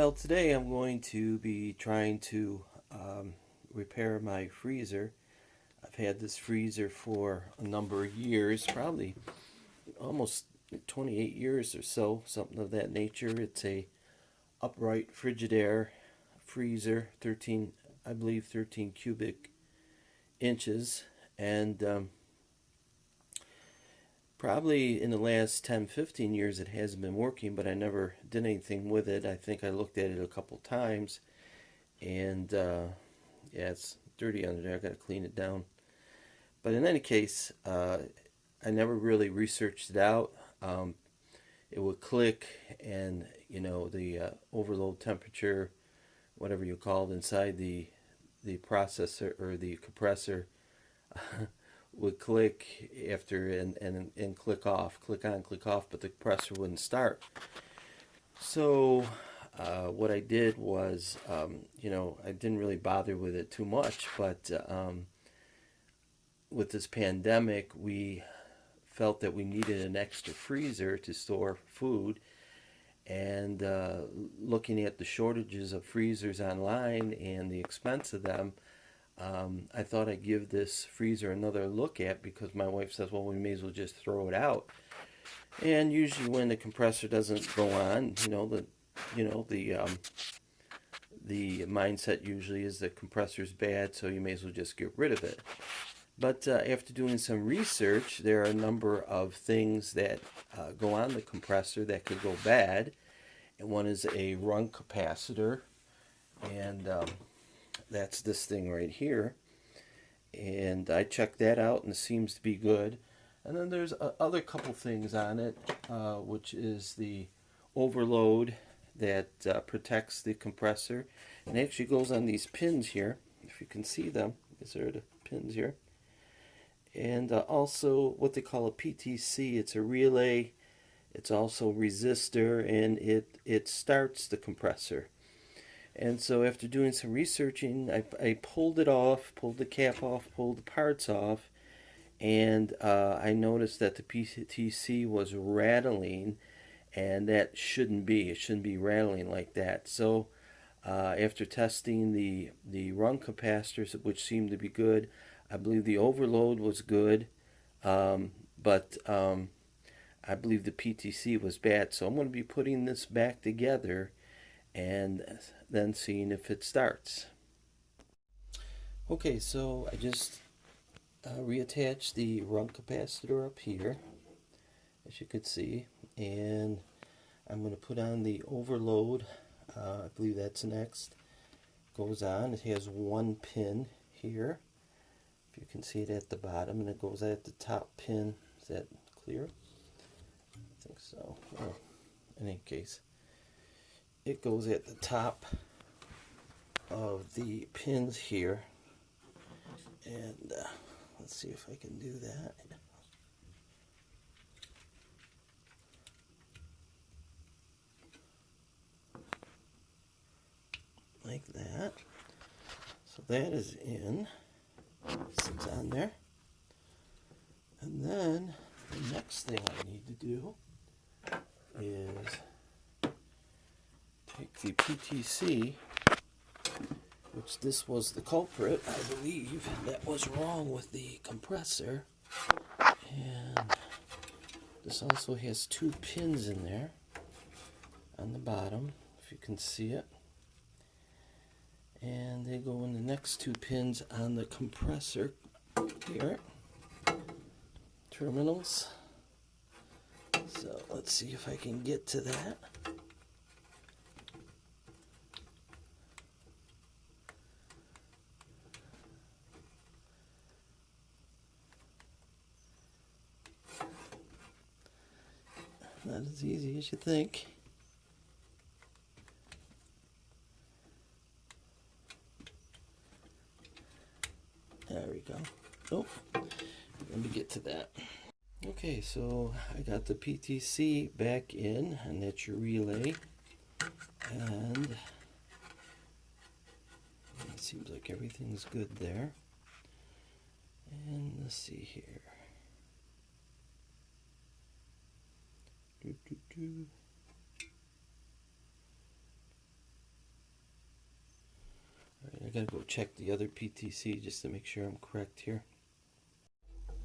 Well, today I'm going to be trying to repair my freezer. I've had this freezer for a number of years, probably almost 28 years or so, something of that nature. It's a upright Frigidaire freezer, 13, I believe 13 cubic inches, and probably in the last 10, 15 years it hasn't been working, but I never did anything with it. I think I looked at it a couple times, and yeah, it's dirty under there. I got to clean it down. But in any case, I never really researched it out. It would click, and the overload temperature, whatever you call it, inside the processor or the compressor would click after and click off, click on, click off, but the compressor wouldn't start. So what I did was, I didn't really bother with it too much, but with this pandemic, we felt that we needed an extra freezer to store food. And looking at the shortages of freezers online and the expense of them, I thought I'd give this freezer another look at, because my wife says, well, we may as well just throw it out. And usually when the compressor doesn't go on, the mindset usually is the compressor's bad, so you may as well just get rid of it. But after doing some research, there are a number of things that go on the compressor that could go bad. And one is a run capacitor, and that's this thing right here. And I checked that out, and it seems to be good. And then there's other couple things on it, which is the overload that protects the compressor. And it actually goes on these pins here, if you can see them. These are the pins here. And also what they call a PTC. It's a relay. It's also a resistor, and it starts the compressor. And so after doing some researching, I pulled it off, pulled the cap off, pulled the parts off, and I noticed that the PTC was rattling, and that shouldn't be. It shouldn't be rattling like that. So after testing the run capacitors, which seemed to be good, I believe the overload was good, but I believe the PTC was bad. So I'm going to be putting this back together and then seeing if it starts. Okay, so I just reattached the run capacitor up here, as you can see, and I'm going to put on the overload. I believe that's next. Goes on. It has one pin here, if you can see it at the bottom, and it goes at the top pin. Is that clear? I think so. Oh, in any case, it goes at the top of the pins here, and let's see if I can do that. Like that. So that is in. Sits on there. And then the next thing I need to do is take the PTC, which this was the culprit, I believe, that was wrong with the compressor. And this also has two pins in there on the bottom, if you can see it. And they go in the next two pins on the compressor here. Terminals. So let's see if I can get to that. Not as easy as you think. There we go. Oh, let me get to that. Okay, so I got the PTC back in, and that's your relay. And it seems like everything's good there. And let's see here. I gotta go check the other PTC just to make sure I'm correct here.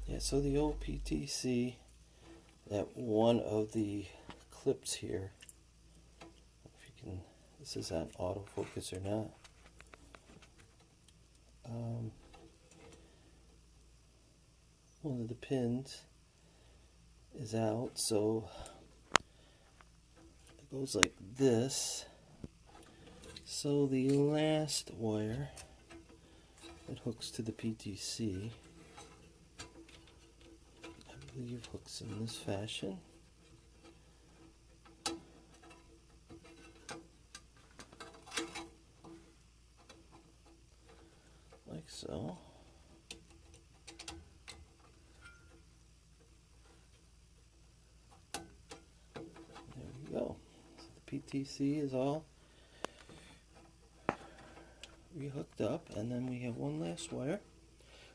Yeah, so the old PTC, that one of the clips here, if you can, this is on autofocus or not. One of the pins is out, so it goes like this. So the last wire that hooks to the PTC, I believe hooks in this fashion. Like so. There we go. So the PTC is all rehooked up, and then we have one last wire.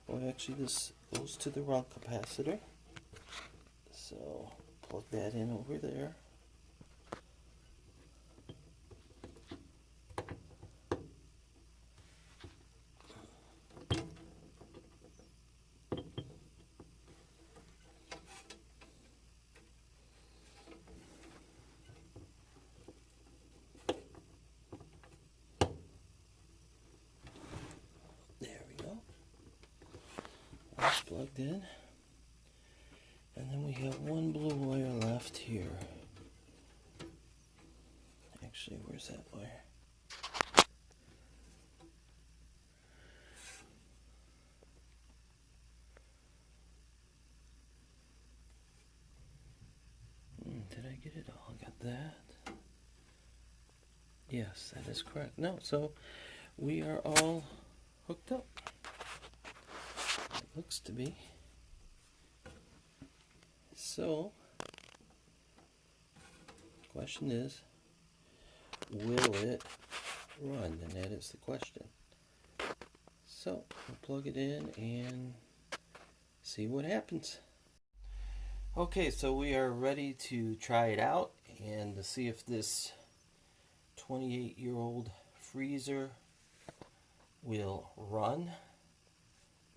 Well, actually this goes to the run capacitor. So plug that in over there. There we go. That's plugged in. And then we have one blue wire left here. Actually, where's that wire? Did I get it all? I got that. Yes, that is correct. No, so we are all hooked up. It looks to be. So, the question is, will it run? And that is the question. So, we'll plug it in and see what happens. Okay, so we are ready to try it out and to see if this 28-year-old freezer will run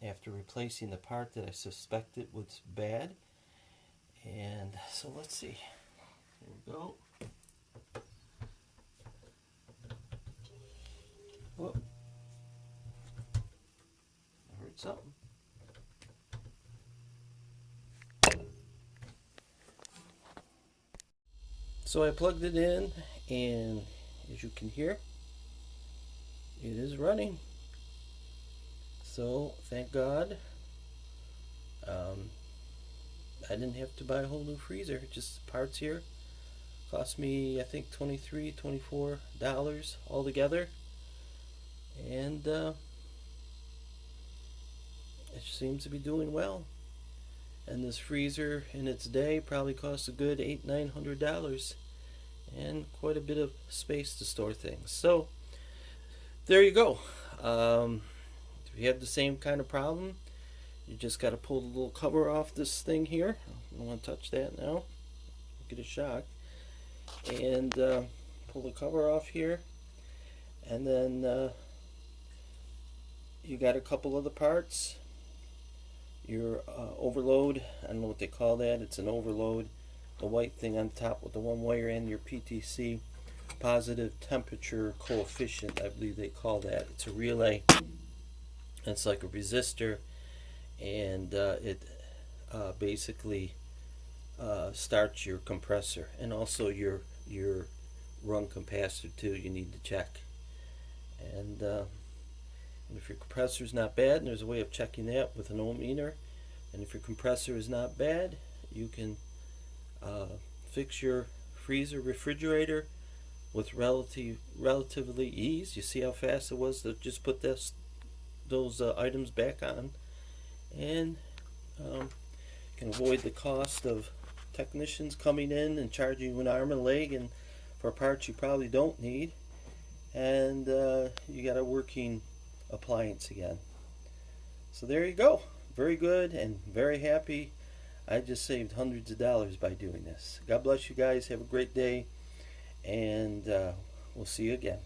after replacing the part that I suspected was bad. And so let's see. Here we go. Whoa. I heard something. So I plugged it in, and as you can hear, it is running. So thank God. I didn't have to buy a whole new freezer, just parts here. Cost me, I think, $23, $24 altogether. And it seems to be doing well. And this freezer in its day probably cost a good $800-900 and quite a bit of space to store things. So there you go. If you have the same kind of problem, you just got to pull the little cover off this thing here. I don't want to touch that now. Get a shock. And pull the cover off here. And then you got a couple of the parts. Your overload, I don't know what they call that. It's an overload. The white thing on top with the one wire and your PTC positive temperature coefficient, I believe they call that. It's a relay. It's like a resistor, and it basically starts your compressor, and also your run capacitor too. You need to check, and if your compressor is not bad, and there's a way of checking that with an ohm meter, and if your compressor is not bad, you can fix your freezer refrigerator with relatively ease. You see how fast it was to just put those items back on, and can avoid the cost of technicians coming in and charging you an arm and a leg and for parts you probably don't need, and you got a working appliance again. So there you go. Very good and very happy. I just saved hundreds of dollars by doing this. God bless you guys. Have a great day, and we'll see you again.